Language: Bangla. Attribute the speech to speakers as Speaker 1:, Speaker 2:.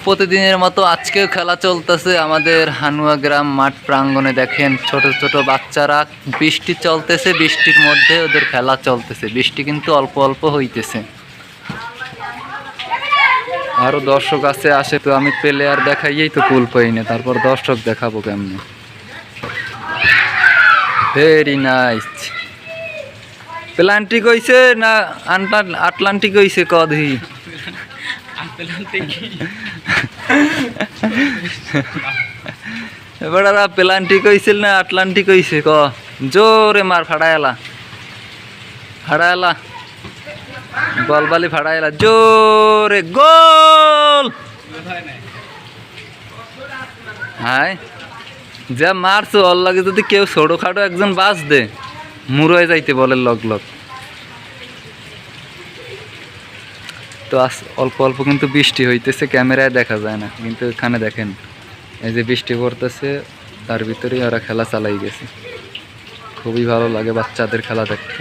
Speaker 1: প্রতিদিনের মতো আজকেও খেলা চলতেছে আমাদের হানুয়া গ্রাম মাঠ প্রাঙ্গণে। দেখেন ছোট ছোট বাচ্চারা, বৃষ্টি চলতেছে, বৃষ্টির মধ্যে ওদের খেলা চলতেছে। বৃষ্টি কিন্তু অল্প অল্প হইতেছে। আরো দর্শক আছে, আসে তো আমি প্লেয়ার দেখাইয়েই তো কুল পাই না, তারপর দর্শক দেখাবো কেমনে। Very nice. প্লান্টিক হইছে না আটলান্টিক হইছে কদি? এবার প্লান্টিক হইছিল না আটলান্টিক হইছে ক? জোরে মার, ফাড়ায়লা ফাড়ায়লা, বল বালি ফাড়ায়লা, জোরে গোল। হাই যা মারছো, ওর লাগে যদি কেউ ছোটখাটো একজন বাস দে, মুড়ে যাইতে বলে লগ লগ। তো অল্প অল্প কিন্তু বৃষ্টি হইতেছে, ক্যামেরায় দেখা যায় না, কিন্তু এখানে দেখেন এই যে বৃষ্টি পড়তেছে, তার ভিতরেই ওরা খেলা চালাই গেছে। খুবই ভালো লাগে বাচ্চাদের খেলা দেখতে।